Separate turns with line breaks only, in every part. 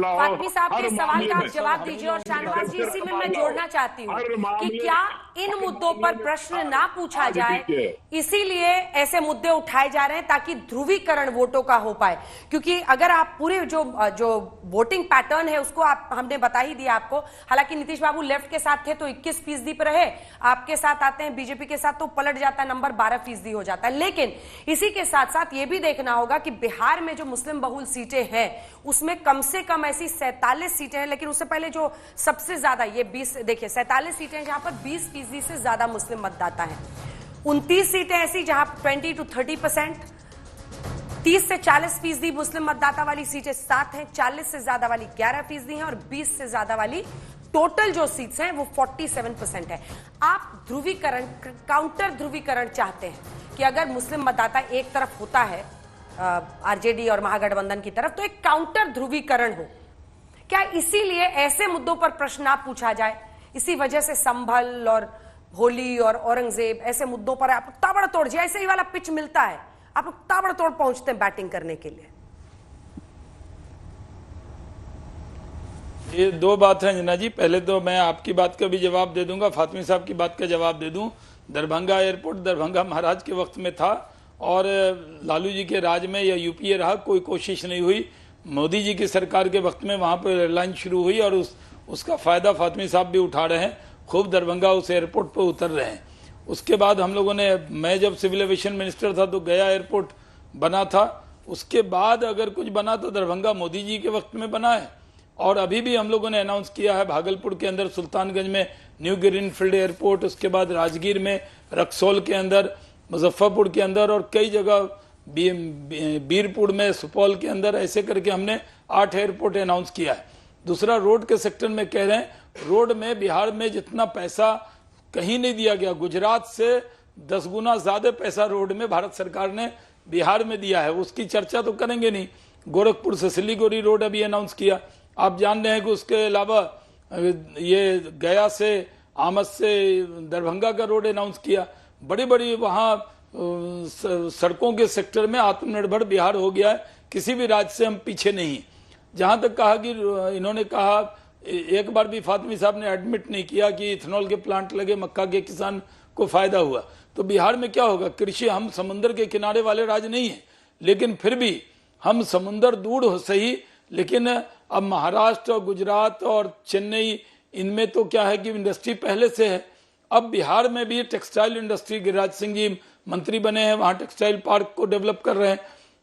मामला हो,
फातमी साहब के सवाल का आप जवाब दीजिए। और
मामले
शाहनवाज जी, इसी में मैं जोड़ना चाहती हूँ कि क्या इन मुद्दों पर प्रश्न ना पूछा
ठीक है।
जाए, इसीलिए ऐसे मुद्दे उठाए जा रहे हैं ताकि ध्रुवीकरण वोटों का हो पाए। क्योंकि अगर आप पूरे जो वोटिंग पैटर्न है उसको हमने बता ही दिया आपको। हालांकि नीतीश बाबू लेफ्ट के साथ थे तो 21% पर रहे, आपके साथ आते हैं बीजेपी के साथ तो पलट जाता है, नंबर 12% हो जाता है। लेकिन इसी के साथ साथ ये भी देखना होगा कि बिहार में जो मुस्लिम बहुल सीटें हैं उसमें कम से कम ऐसी 47 सीटें हैं। लेकिन उससे पहले जो सबसे ज्यादा ये 20 देखिए 47 सीटें हैं जहां पर 20% से ज्यादा मुस्लिम मतदाता हैं। 29 सीटें ऐसी जहां 20 to 30%, 30 से 40% मुस्लिम मतदाता वाली सीटें 7 हैं, 40 से ज्यादा वाली 11% हैं और 20 से ज्यादा वाली टोटल जो सीट्स हैं वो 47% है। आप ध्रुवीकरण, काउंटर ध्रुवीकरण चाहते हैं कि अगर मुस्लिम मतदाता एक तरफ होता है आरजेडी और महागठबंधन की तरफ तो एक काउंटर ध्रुवीकरण हो। क्या इसीलिए ऐसे मुद्दों पर प्रश्न ना पूछा जाए? इसी वजह से संभल और होली और औरंगजेब ऐसे मुद्दों पर आप ताबड़तोड़, जैसे ही वाला पिच मिलता है आप लोग ताबड़तोड़ पहुंचते हैं बैटिंग करने के लिए।
ये दो बात है अंजना जी। पहले तो मैं आपकी बात का भी जवाब दे दूंगा, फातमी साहब की बात का जवाब दे दूं। दरभंगा एयरपोर्ट दरभंगा महाराज के वक्त में था और लालू जी के राज में या यूपीए रहा, कोई कोशिश नहीं हुई। मोदी जी की सरकार के वक्त में वहां पर एयरलाइन शुरू हुई और उसका फायदा फातमी साहब भी उठा रहे हैं, खूब दरभंगा उस एयरपोर्ट पर उतर रहे हैं। उसके बाद हम लोगों ने, मैं जब सिविल एविएशन मिनिस्टर था तो गया एयरपोर्ट बना था। उसके बाद अगर कुछ बना तो दरभंगा मोदी जी के वक्त में बना है। और अभी भी हम लोगों ने अनाउंस किया है भागलपुर के अंदर सुल्तानगंज में न्यू ग्रीनफील्ड एयरपोर्ट, उसके बाद राजगीर में, रक्सौल के अंदर, मुजफ्फरपुर के अंदर और कई जगह बीरपुर में, सुपौल के अंदर, ऐसे करके हमने 8 एयरपोर्ट अनाउंस किया है। दूसरा, रोड के सेक्टर में कह रहे हैं, रोड में बिहार में जितना पैसा कहीं नहीं दिया गया, गुजरात से 10 गुना ज्यादा पैसा रोड में भारत सरकार ने बिहार में दिया है, उसकी चर्चा तो करेंगे नहीं। गोरखपुर से सिलीगुड़ी रोड अभी अनाउंस किया। आप जान रहे हैं कि उसके अलावा ये गया से, आमद से दरभंगा का रोड अनाउंस किया। बड़ी बड़ी वहां सड़कों के सेक्टर में आत्मनिर्भर बिहार हो गया है, किसी भी राज्य से हम पीछे नहीं। जहां तक कहा कि इन्होंने कहा, एक बार भी फातमी साहब ने एडमिट नहीं किया कि इथेनॉल के प्लांट लगे, मक्का के किसान को फायदा हुआ। तो बिहार में क्या होगा? कृषि, हम समुद्र के किनारे वाले राज्य नहीं है, लेकिन फिर भी हम समुद्र दूर हो सही, लेकिन अब महाराष्ट्र और गुजरात और चेन्नई, इनमें तो क्या है कि इंडस्ट्री पहले से है। अब बिहार में भी टेक्सटाइल इंडस्ट्री, गिरिराज सिंह जी मंत्री बने हैं, वहां टेक्सटाइल पार्क को डेवलप कर रहे हैं।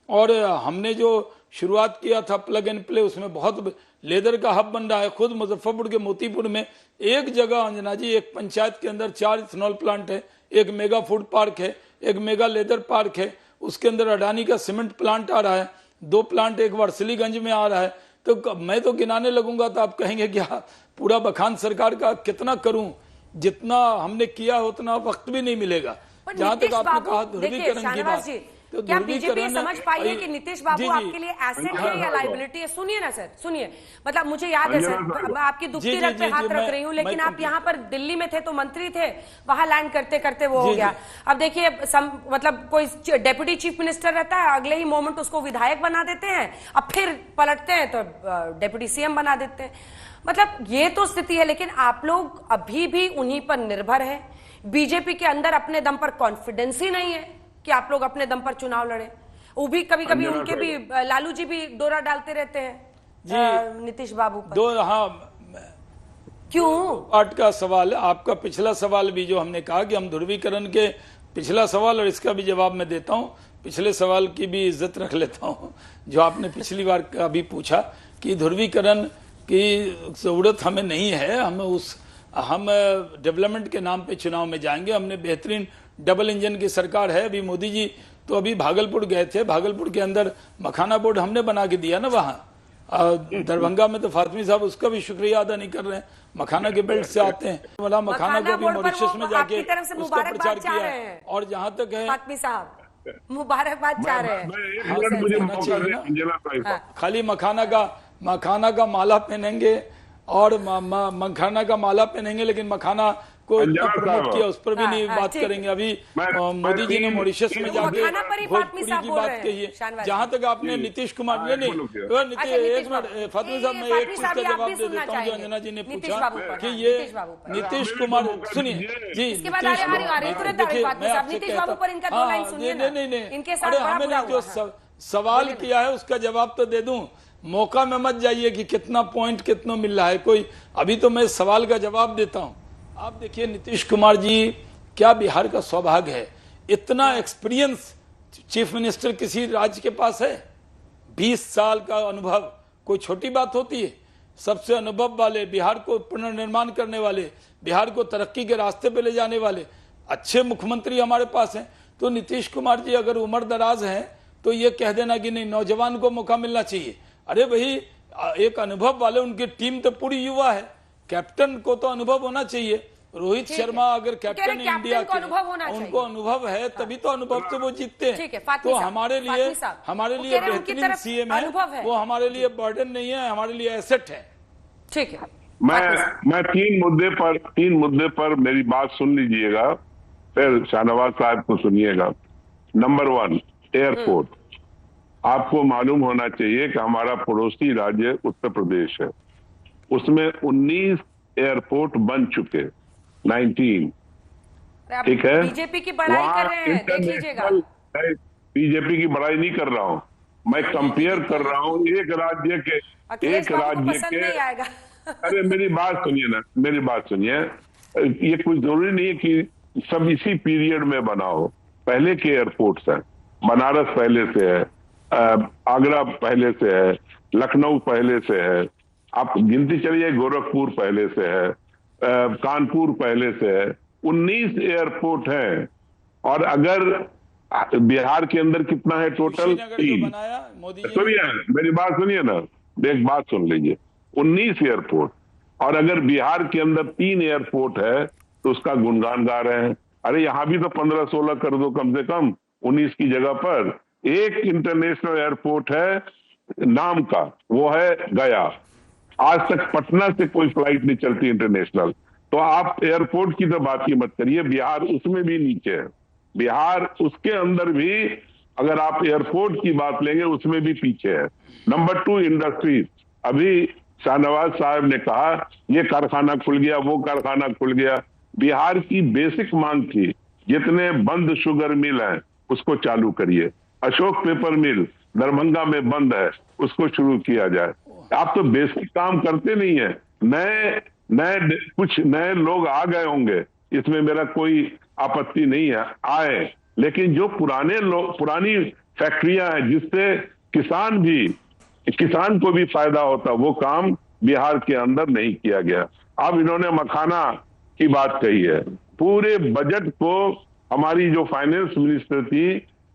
और हमने जो शुरुआत किया था प्लग एंड प्ले, उसमें बहुत लेदर का हब बन रहा है। खुद मुजफ्फरपुर के मोतीपुर में एक जगह अंजना जी, एक पंचायत के अंदर 4 इथेनॉल प्लांट है, एक मेगा फूड पार्क है, एक मेगा लेदर पार्क है, उसके अंदर अडानी का सीमेंट प्लांट आ रहा है, 2 प्लांट एक वर्सलीगंज में आ रहा है। तो मैं तो गिनाने लगूंगा तो आप कहेंगे क्या पूरा बखान सरकार का कितना करूं, जितना हमने किया उतना वक्त भी नहीं मिलेगा। जहां तक आपने कहा ध्रुवीकरण की बात, तो
क्या बीजेपी ये समझ पाई है कि नीतीश बाबू आपके लिए एसेट है या लायबिलिटी है? सुनिए ना सर, सुनिए, मतलब मुझे याद है सर, मैं आपकी दुखती रग पे हाथ रख रही हूँ, लेकिन आप यहाँ पर दिल्ली में थे तो मंत्री थे, वहां लैंड करते करते वो हो गया। अब देखिए, मतलब कोई डेप्यूटी चीफ मिनिस्टर रहता है, अगले ही मोमेंट उसको विधायक बना देते हैं, अब फिर पलटते हैं तो डेप्यूटी सीएम बना देते हैं। मतलब ये तो स्थिति है, लेकिन आप लोग अभी भी उन्हीं पर निर्भर है। बीजेपी के अंदर अपने दम पर कॉन्फिडेंस ही नहीं है कि आप लोग अपने दम पर चुनाव लड़े। वो भी कभी कभी उनके भी, लालू जी भी डोरा डालते रहते हैं नीतीश बाबू पर।
हाँ,
क्यों?
पार्ट का सवाल, आपका पिछला सवाल भी जो हमने कहा कि हम ध्रुवीकरण के, पिछला सवाल और इसका भी जवाब मैं देता हूं। पिछले सवाल की भी इज्जत रख लेता हूं, जो आपने पिछली बार का भी पूछा कि ध्रुवीकरण की जरूरत हमें नहीं है। हम डेवलपमेंट के नाम पे चुनाव में जाएंगे। हमने बेहतरीन डबल इंजन की सरकार है। अभी मोदी जी तो अभी भागलपुर गए थे, भागलपुर के अंदर मखाना बोर्ड हमने बना के दिया ना वहां। दरभंगा में तो फातमी साहब उसका भी शुक्रिया अदा नहीं कर रहे हैं, मखाना के बेल्ट से आते हैं। वाला मखाना को भी मॉरिशस में जाके उसका प्रचार किया है। और जहां तक है
फातमी साहब मुबारकबाद चाह रहे हैं।
खाली मखाना का माला पहनेंगे और मखाना का माला पहनेंगे, लेकिन मखाना को इतना
अंजना
प्रमोट
साहब।
किया, उस पर भी
हाँ,
नहीं
हाँ,
बात
ठीक।
करेंगे। अभी
मैं
मोदी जी ने
तीन-
मॉरिशस में
तीन-
जाके
मखाना पर ही फातमी
भोजपुरी
साहब
की
बोल
बात
रहे हैं,
कही है।
शाहनवाज
जहां तक आपने
जी।
नीतीश कुमार
हाँ,
ने
एक
नहीं,
मिनट रुकिए।
अच्छा,
एक
नीतीश
मिनट
बाबू।
फातिमा साहब, मैं
फातमी
एक चीज
साहब,
का
ये आप
जवाब
भी
दे
सुनना
देता हूँ जो
चाहेंगे।
अंजना जी ने
नीतीश
पूछा
बाबू पर,
कि
हाँ,
ये
नीतीश बाबू पर।
नीतीश
अरे,
कुमार,
हमें भी तो मौका
सुनिए
दीजिए।
जी,
इसके बाद
नीतीश
आ रही तुरंत आ रही
देखिए,
फातमी
मैं
साहब।
आपसे
नीतीश
कहता
बाबू पर इनका दो
हाँ,
लाइन सुनिए
नहीं,
ना।
नहीं, नहीं,
इनके साथ
अरे
बड़ा
हमें
बुरा
नहीं, जो
हुआ, हाँ।
सवाल
बोलिए ना।
किया है उसका जवाब तो दे दूं, मौका में मत जाइए कि कितना पॉइंट कितना मिल रहा है कोई। अभी तो मैं सवाल का जवाब देता हूं। आप देखिए नीतीश कुमार जी, क्या बिहार का सौभाग्य है, इतना एक्सपीरियंस चीफ मिनिस्टर किसी राज्य के पास है। 20 साल का अनुभव कोई छोटी बात होती है। सबसे अनुभव वाले, बिहार को पुनर्निर्माण करने वाले, बिहार को तरक्की के रास्ते पे ले जाने वाले अच्छे मुख्यमंत्री हमारे पास हैं। तो नीतीश कुमार जी अगर उम्र दराज हैं तो ये कह देना कि नहीं, नौजवान को मौका मिलना चाहिए। अरे भाई, एक अनुभव वाले, उनकी टीम तो पूरी युवा है, कैप्टन को तो अनुभव होना चाहिए। रोहित
ठीक है।
शर्मा अगर
तो कह
कैप्टन
रहे हैं
इंडिया
कैप्टन को अनुभव होना
के,
चाहिए।
उनको अनुभव है तभी तो अनुभव से वो जीतते
ठीक है,
हैं।
फातमी
तो
साहब,
हमारे
फातमी
लिए
साहब,
हमारे
वो
लिए
कह रहे हैं उनकी
बेहतरीन
तरफ
सीएम
अनुभव है।
है, वो हमारे लिए बर्डन नहीं है, हमारे लिए एसेट है।
ठीक है,
मैं
फातमी साहब।
मैं तीन मुद्दे पर मेरी बात सुन लीजिएगा, फिर शाहनवाज साहब को सुनिएगा। Number 1, airport. आपको मालूम होना चाहिए कि हमारा पड़ोसी राज्य उत्तर प्रदेश है, उसमें 19 एयरपोर्ट बन चुके, 19,
आप
ठीक है।
बीजेपी की बड़ाई
वहाँ
कर रहे हैं, देख लीजिएगा।
इंटरनेशनल, बीजेपी की बड़ाई नहीं कर रहा हूँ, मैं कंपेयर कर रहा हूँ एक राज्य के,
अखिलेश
एक
बाबू को
राज्य
पसंद
के।
नहीं आएगा।
अरे मेरी बात सुनिए ना, मेरी बात सुनिए। ये कुछ जरूरी नहीं है कि सब इसी पीरियड में बना हो। पहले के एयरपोर्ट्स हैं, बनारस पहले से है, आगरा पहले से है, लखनऊ पहले से है, आप गिनती चलिए, गोरखपुर पहले से है, कानपुर पहले से है। 19 एयरपोर्ट हैं। और अगर बिहार के अंदर कितना है टोटल?
कुशीनगर जो
3।
बनाया मोदी जी ने,
सुनिए, मेरी बात सुनिए ना, एक बात सुन लीजिए। 19 एयरपोर्ट, और अगर बिहार के अंदर 3 एयरपोर्ट है तो उसका गुणगान गा रहे हैं। अरे यहां भी तो 15-16 कर दो कम से कम, 19 की जगह पर। एक इंटरनेशनल एयरपोर्ट है नाम का, वो है गया। आज तक पटना से कोई फ्लाइट नहीं चलती इंटरनेशनल। तो आप एयरपोर्ट की तो बात ही मत करिए, बिहार उसमें भी नीचे है। बिहार उसके अंदर भी अगर आप एयरपोर्ट की बात लेंगे उसमें भी पीछे है। Number 2, industries. अभी शाहनवाज साहब ने कहा ये कारखाना खुल गया, वो कारखाना खुल गया। बिहार की बेसिक मांग थी, जितने बंद शुगर मिल हैं उसको चालू करिए। अशोक पेपर मिल दरभंगा में बंद है, उसको शुरू किया जाए। आप तो बेसिक काम करते नहीं है। कुछ नए लोग आ गए होंगे, इसमें मेरा कोई आपत्ति नहीं है, आए, लेकिन जो पुरानी फैक्ट्रियां हैं जिससे किसान को भी फायदा होता, वो काम बिहार के अंदर नहीं किया गया। अब इन्होंने मखाना की बात कही है। पूरे बजट को हमारी जो फाइनेंस मिनिस्टर थी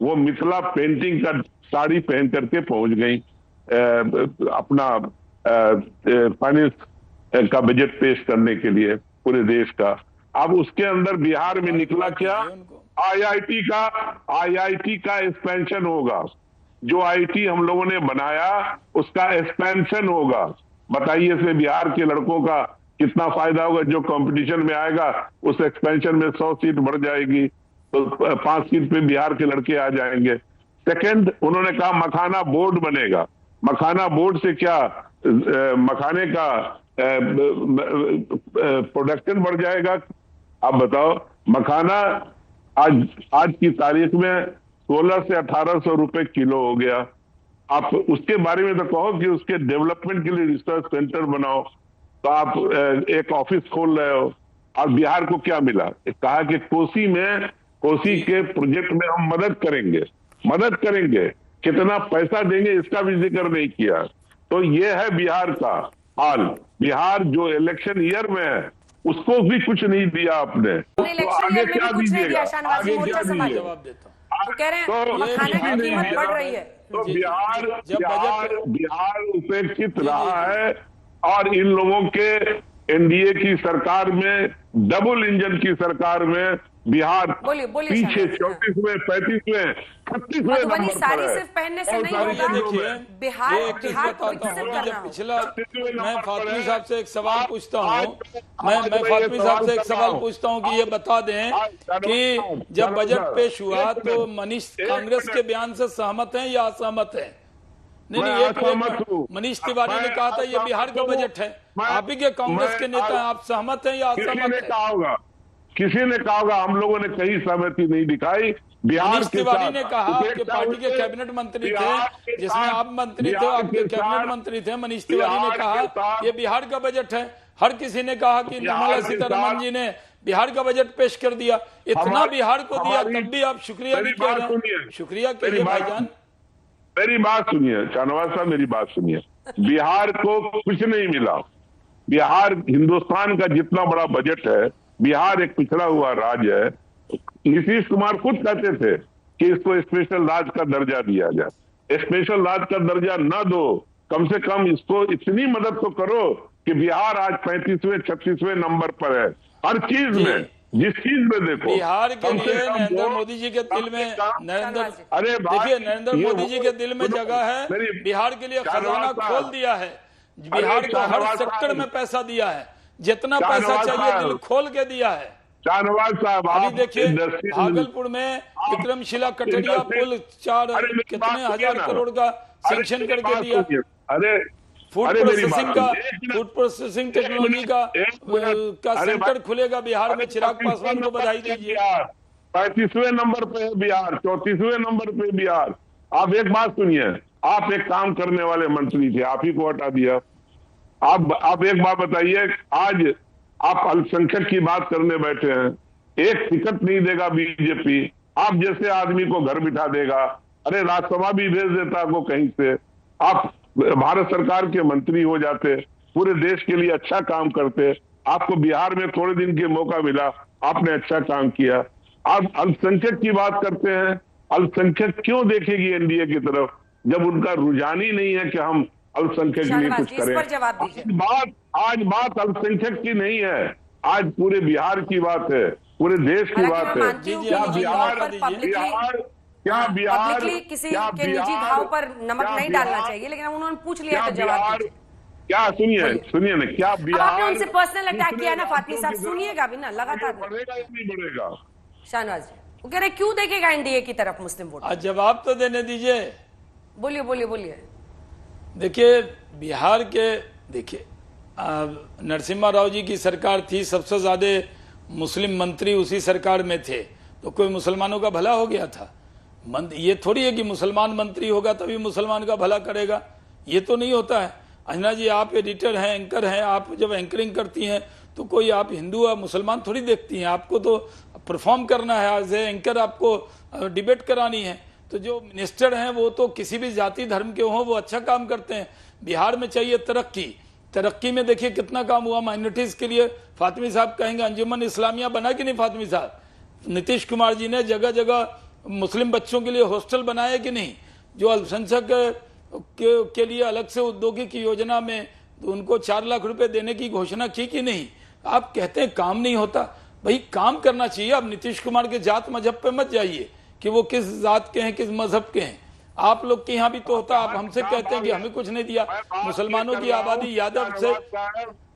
वो मिथिला पेंटिंग का साड़ी पहन करके पहुंच गई अपना फाइनेंस का बजट पेश करने के लिए पूरे देश का। अब उसके अंदर बिहार में निकला क्या? आईआईटी का एक्सपेंशन होगा। जो आईटी हम लोगों ने बनाया उसका एक्सपेंशन होगा। बताइए से बिहार के लड़कों का कितना फायदा होगा? जो कंपटीशन में आएगा उस एक्सपेंशन में 100 सीट बढ़ जाएगी, तो 5 सीट पे बिहार के लड़के आ जाएंगे। सेकंड, उन्होंने कहा मखाना बोर्ड बनेगा। मखाना बोर्ड से क्या मखाने का प्रोडक्शन बढ़ जाएगा? आप बताओ। मखाना आज की तारीख में 1600 से 1800 रुपए किलो हो गया। आप उसके बारे में तो कहो कि उसके डेवलपमेंट के लिए रिसर्च सेंटर बनाओ, तो आप एक ऑफिस खोल रहे हो। और बिहार को क्या मिला? कहा कि कोसी के प्रोजेक्ट में हम मदद करेंगे, कितना पैसा देंगे इसका भी जिक्र नहीं किया। तो ये है बिहार का हाल। बिहार जो इलेक्शन ईयर में है उसको भी कुछ नहीं दिया आपने, तो आगे क्या दीजिएगा? आगे क्या दीजिएगा?
जवाब देता हूँ।
वो कह रहे हैं
तो
मखाना की कीमत बढ़ रही है।
तो
जब
बिहार उपेक्षित रहा है। और इन लोगों के एनडीए की सरकार में, डबल इंजन की सरकार में बिहार
बोलिए
पीछे
शाहनवाज।
34वें 35वें 36वें
मधुबनी
नंबर
साड़ी
पर है।
सिर्फ पहनने से
और
नहीं
सारी
होगा,
चीजों
देखिए
में
बिहार
ये एक चीज
बिहार को
बताता
विकसित
हूँ,
करना
जब
होगा।
पिछला
36वें
मैं
नंबर पर
फातमी
है।
साहब से एक सवाल पूछता हूँ, मैं
आज ये
फातमी साहब से एक
कर रहा
सवाल
हूं।
पूछता हूँ कि ये बता दें कि जब बजट पेश हुआ तो मनीष कांग्रेस के बयान से सहमत हैं या असहमत हैं? नहीं
मैं
नहीं,
असहमत हूं।
मनीष तिवारी ने
मैं
कहा था ये बिहार का
असहमत हूं।
बजट है,
मैं-
आप ही के कांग्रेस के
मैं
नेता हैं, आप सहमत हैं या
किसी
असहमत
ने
हैं?
कहा होगा, किसी ने कहा होगा, हम लोगों ने कहीं सहमति नहीं दिखाई बिहार
मनीष
के
तिवारी
साथ।
ने कहा, आपके पार्टी के कैबिनेट मंत्री थे, जिसमें आप मंत्री थे, आपके कैबिनेट मंत्री थे, मनीष तिवारी ने कहा ये बिहार का बजट है। हर किसी ने कहा कि निर्मला सीतारमण जी ने बिहार का बजट पेश कर दिया, इतना बिहार को दिया, तब भी आप शुक्रिया नहीं कह रहे हैं। शुक्रिया कहिए भाईजान।
मेरी बात सुनिए शाहनवाज साहब, मेरी बात सुनिए। बिहार को कुछ नहीं मिला। बिहार हिंदुस्तान का जितना बड़ा बजट है, बिहार एक पिछड़ा हुआ राज्य है। नीतीश कुमार खुद कहते थे कि इसको स्पेशल राज्य का दर्जा दिया जाए। स्पेशल राज्य का दर्जा न दो, कम से कम इसको इतनी मदद तो करो कि बिहार आज 35वें 36वें नंबर पर है हर चीज में, जिस चीज में देखो।
बिहार के
कम से
लिए
कम
नरेंद्र
वो-
मोदी जी के दिल में
अरे
देखिए नरेंद्र मोदी जी के दिल में जगह है, बिहार के लिए खजाना खोल दिया है, बिहार को हर सेक्टर में पैसा दिया है, जितना पैसा चाहिए दिल खोल के दिया है।
शाहनवाज साहब,
अभी
आप
देखिए
इंडस्ट्री-
भागलपुर में विक्रमशिला कटरिया पुल 4 कितने हजार करोड़ का सैंक्शन करके दिया।
अरे
फूड
अरे मेरी
प्रोसेसिंग
बात
का
सुनिए, एक मिनट,
फूड प्रोसेसिंग टेक्नोलॉजी का
अरे
सेंटर
भाई,
खुलेगा बिहार में। चिराग पासवान को बधाई दीजिए।
35वें नंबर पे है बिहार, 34वें नंबर पे बिहार। आप एक बात सुनिए, आप एक काम करने वाले मंत्री थे, आप ही को हटा दिया। आप एक बात बताइए, आज आप अल्पसंख्यक की बात करने बैठे हैं, एक टिकट नहीं देगा बीजेपी, आप जैसे आदमी को घर बिठा देगा। अरे राज्यसभा भी भेज देता आपको कहीं से, आप भारत सरकार के मंत्री हो जाते, पूरे देश के लिए अच्छा काम करते। आपको बिहार में थोड़े दिन के मौका मिला, आपने अच्छा काम किया। आप अल्पसंख्यक की बात करते हैं, अल्पसंख्यक क्यों देखेगी एनडीए की तरफ जब उनका रुझान ही नहीं है कि हम अल्पसंख्यक के लिए
शाहनवाज
कुछ
जी, इस पर
करें।
जवाब दीजिए।
आज बात अल्पसंख्यक की नहीं है, आज पूरे बिहार की बात है, पूरे देश की
हालांकि
बात
मैं
है।
मानती हूँ
क्या
कि निजी
बिहार
घाव पर publicly-
बिहार
पब्लिकली किसी
क्या
के निजी
बिहार-
घाव पर नमक
क्या
नहीं डालना
बिहार-
चाहिए, लेकिन उन्होंने पूछ लिया
क्या
तो जवाब
बिहार-
दीजिए।
क्या सुनिए ना, क्या
अब
बिहार
आपने उनसे पर्सनल अटैक
दूसरे
किया ना फातमी
राज्यों
साहब,
की तरफ
सुनिएगा भी ना लगातार।
बढ़ेगा या नहीं बढ़ेगा?
शाहनवाज जी वो कह रहे क्यों देखेगा एनडीए की तरफ मुस्लिम वोट?
आज जवाब तो देने दीजिए।
बोलिए बोलिए बोलिए।
देखिए बिहार के, देखिए नरसिम्हा राव जी की सरकार थी, सबसे ज्यादा मुस्लिम मंत्री उसी सरकार में थे, तो कोई मुसलमानों का भला हो गया था? ये थोड़ी है कि मुसलमान मंत्री होगा तभी मुसलमान का भला करेगा, ये तो नहीं होता है। अंजना जी आप एडिटर हैं, एंकर हैं, आप जब एंकरिंग करती हैं तो कोई आप हिंदू या मुसलमान थोड़ी देखती हैं, आपको तो परफॉर्म करना है एज ए एंकर, आपको डिबेट करानी है। तो जो मिनिस्टर हैं वो तो किसी भी जाति धर्म के हों, वो अच्छा काम करते हैं। बिहार में चाहिए तरक्की में देखिए कितना काम हुआ माइनॉरिटीज के लिए। फातमी साहब कहेंगे अंजुमन इस्लामिया बना कि नहीं फातमी साहब? नीतीश कुमार जी ने जगह जगह मुस्लिम बच्चों के लिए हॉस्टल बनाए कि नहीं? जो अल्पसंख्यक के लिए अलग से औद्योगिक योजना में उनको 4 लाख रुपए देने की घोषणा की कि नहीं? आप कहते हैं काम नहीं होता, भाई काम करना चाहिए। आप नीतीश कुमार के जात मजहब पे मत जाइए कि वो किस जात के हैं, किस मजहब के हैं। आप लोग के यहाँ भी तो होता, आप हमसे कहते हैं कि हमें कुछ नहीं दिया। मुसलमानों की आबादी यादव से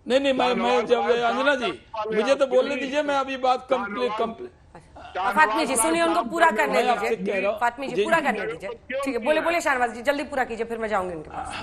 नहीं, मैं जब अंजना जी मुझे तो बोलने दीजिए, मैं अभी बात कंप्लीट
फातमी जी सुनिए, उनको पूरा करने
मैं आपसे कह
दीजिए।
रहा हूं।
फातमी जी पूरा करने दीजिए, ठीक है? बोले बोले शाहनवाज जी जल्दी पूरा कीजिए, फिर मैं जाऊंगी उनके पास।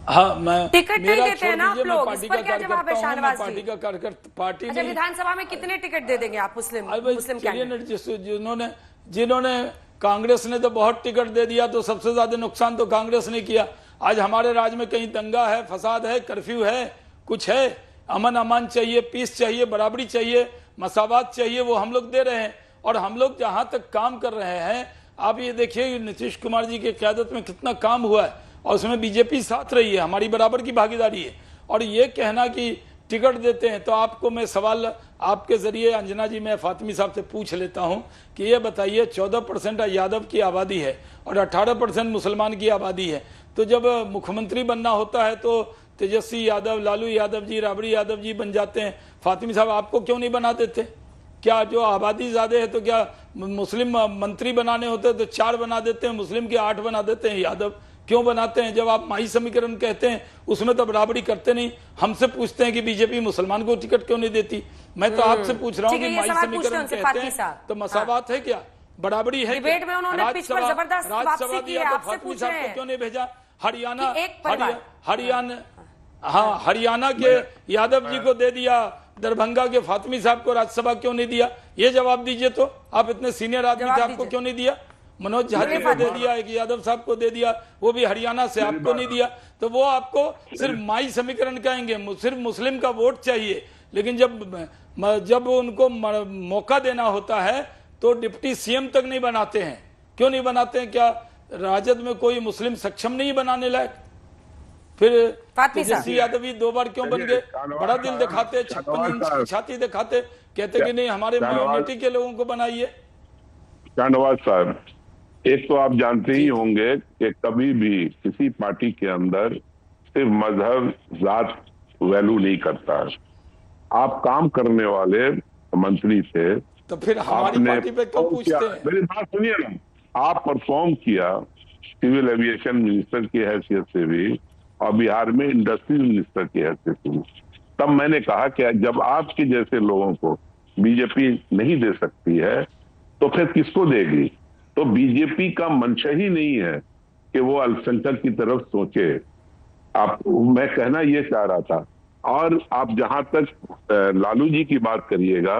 हाँ, मैं
टिकट नहीं
मेरा
देते हैं ना
छोड़
आप
दीजिए, मैं
लोग,
पार्टी
इस पर
का
क्या जवाब है
कार्यकर्ता हूं, मैं
शाहनवाज
पार्टी
जी?
का कार्यकर्ता, पार्टी
अच्छा,
नहीं।
विधानसभा में कितने टिकट दे देंगे आप मुस्लिम
चलिए
कैंडिडेट?
जिन्होंने कांग्रेस ने तो बहुत टिकट दे दिया, तो सबसे ज्यादा नुकसान तो कांग्रेस ने किया। आज हमारे राज्य में कहीं दंगा है, फसाद है, कर्फ्यू है, कुछ है, अमन अमान चाहिए, पीस चाहिए, बराबरी चाहिए, मसावात चाहिए, वो हम लोग दे रहे हैं। और हम लोग जहां तक काम कर रहे हैं, आप ये देखिए नीतीश कुमार जी की क़यादत में कितना काम हुआ है, और उसमें बीजेपी साथ रही है, हमारी बराबर की भागीदारी है। और ये कहना कि टिकट देते हैं, तो आपको मैं सवाल आपके जरिए अंजना जी मैं फातमी साहब से पूछ लेता हूं कि ये बताइए 14% यादव की आबादी है और 18% मुसलमान की आबादी है, तो जब मुख्यमंत्री बनना होता है तो तेजस्वी यादव, लालू यादव जी, राबड़ी यादव जी बन जाते हैं। फातिमी साहब आपको क्यों नहीं बना देते? क्या जो आबादी ज्यादा है तो क्या मुस्लिम मंत्री बनाने होते हैं तो 4 बना देते हैं, मुस्लिम के 8 बना देते हैं? यादव क्यों बनाते हैं? जब आप माई समीकरण कहते हैं उसमें तो बराबरी करते नहीं। हमसे पूछते हैं कि बीजेपी मुसलमान को टिकट क्यों नहीं देती। मैं तो आपसे पूछ रहा हूँ कि माई समीकरण कहते हैं तो मसावात है क्या, बराबरी है?
डिबेट में उन्होंने पिच पर जबरदस्त वापसी की है, आपसे पूछ रहे हैं
क्यों नहीं भेजा? हरियाणा के यादव जी को दे दिया, दरभंगा के फातिमी साहब को राज्यसभा क्यों नहीं दिया? ये जवाब दीजिए। तो आप इतने सीनियर आदमी थे, आपको क्यों नहीं दिया? मनोज झा जी को दे दिया, एक यादव साहब को दे दिया, वो भी हरियाणा से, आपको नहीं दिया। तो वो आपको सिर्फ माई समीकरण कहेंगे, सिर्फ मुस्लिम का वोट चाहिए। लेकिन जब उनको मौका देना होता है तो डिप्टी सीएम तक नहीं बनाते हैं। क्यों नहीं बनाते हैं? क्या राजद में कोई मुस्लिम सक्षम नहीं बनाने लायक? फिर तेजस्वी यादव 2 बार क्यों बन गए? बड़ा दिल दिखाते, 56 इंच की छाती दिखाते, कहते कि नहीं हमारे माइनॉरिटी के लोगों को बनाइए।
शाहनवाज साहब, एक तो आप जानते ही होंगे कि कभी भी किसी पार्टी के अंदर सिर्फ मजहब जात वैल्यू नहीं करता। आप काम करने वाले मंत्री थे
तो फिर हमारी पार्टी पे क्यों पूछते हैं?
मेरी बात सुनिए ना, आप परफॉर्म किया सिविल एविएशन मिनिस्टर की हैसियत से भी और बिहार में इंडस्ट्री मिनिस्टर की हैसियत से भी। तब मैंने कहा कि जब आपके जैसे लोगों को बीजेपी नहीं दे सकती है तो फिर किसको देगी? तो बीजेपी का मंशा ही नहीं है कि वो अल्पसंख्यक की तरफ सोचे। मैं कहना ये चाह रहा था। और आप जहां तक लालू जी की बात करिएगा,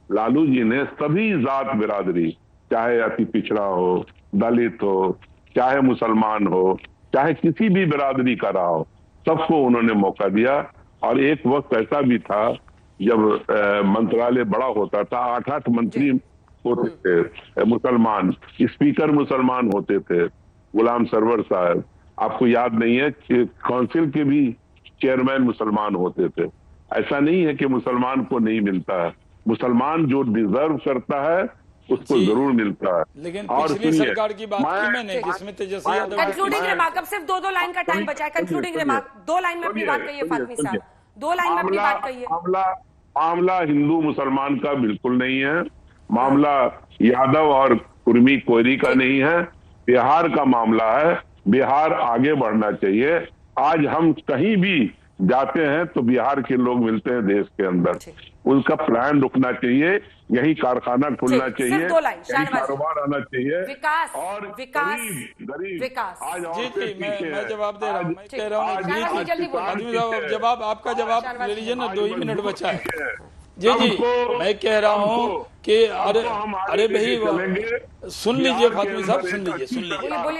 लालू जी ने सभी जात बिरादरी, चाहे अति पिछड़ा हो, दलित हो, चाहे मुसलमान हो, चाहे किसी भी बिरादरी का रहा हो, सबको उन्होंने मौका दिया। और एक वक्त ऐसा भी था जब मंत्रालय बड़ा होता था, 8-8 मंत्री होते थे मुसलमान, स्पीकर मुसलमान होते थे, गुलाम सरवर साहब, आपको याद नहीं है कि काउंसिल के भी चेयरमैन मुसलमान होते थे। ऐसा नहीं है कि मुसलमान को नहीं मिलता है, मुसलमान जो डिजर्व करता है उसको जरूर मिलता है।
लेकिन पिछली सरकार की बात की मैंने, जिसमें तेजस्वी यादव।
कंक्लूडिंग रिमार्क, अब सिर्फ 2 लाइन का टाइम बचा है। कंक्लूडिंग रिमार्क 2 लाइन में अपनी बात कहिए फातमी साहब, 2 लाइन में अपनी बात कहिए।
मामला हिंदू मुसलमान का बिल्कुल नहीं है, मामला यादव और कुर्मी कोयरी का नहीं है, बिहार का मामला है। बिहार आगे बढ़ना चाहिए। आज हम कहीं भी जाते हैं तो बिहार के लोग मिलते हैं देश के अंदर, उनका प्लान रुकना चाहिए, यही कारखाना खुलना चाहिए, यही कारोबार आना चाहिए।
विकास
और
गरीब विकास।
आज
जी मैं जवाब दे रहा हूँ, मैं कह रहा हूँ जवाब, आपका जवाब ले लीजिए ना, 2 ही मिनट बचा है। जी मैं कह रहा हूँ कि अरे भाई सुन लीजिए फातिमी साहब,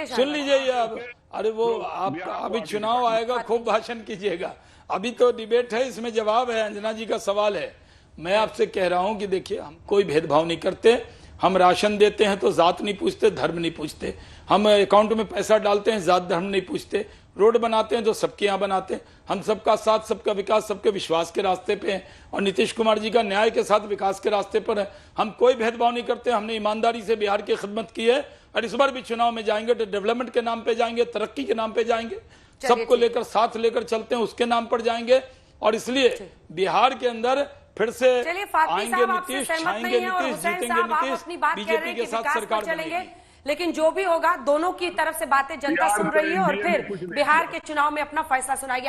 सुन लीजिए आप। अरे वो आपका अभी चुनाव आएगा, खूब भाषण कीजिएगा। अभी तो डिबेट है, इसमें जवाब है, अंजना जी का सवाल है। मैं आपसे कह रहा हूं कि देखिए, हम कोई भेदभाव नहीं करते। हम राशन देते हैं तो जात नहीं पूछते, धर्म नहीं पूछते। हम अकाउंट में पैसा डालते हैं, जात धर्म नहीं पूछते। रोड बनाते हैं तो सबके यहाँ बनाते हैं। हम सबका साथ, सबका विकास, सबके विश्वास के रास्ते पे हैं और नीतीश कुमार जी का न्याय के साथ विकास के रास्ते पर है। हम कोई भेदभाव नहीं करते। हमने ईमानदारी से बिहार की खिदमत की है और इस बार भी चुनाव में जाएंगे तो डेवलपमेंट के नाम पे जाएंगे, तरक्की के नाम पे जाएंगे, सबको लेकर साथ लेकर चलते हैं, उसके नाम पर जाएंगे। और इसलिए बिहार के अंदर फिर से आएंगे नीतीश, छाएंगे नीतीश, जीतेंगे नीतीश, बीजेपी के साथ सरकार
चलेंगे। लेकिन जो भी होगा, दोनों की तरफ से बातें जनता सुन रही है और फिर बिहार के चुनाव में अपना फैसला सुनाएगी।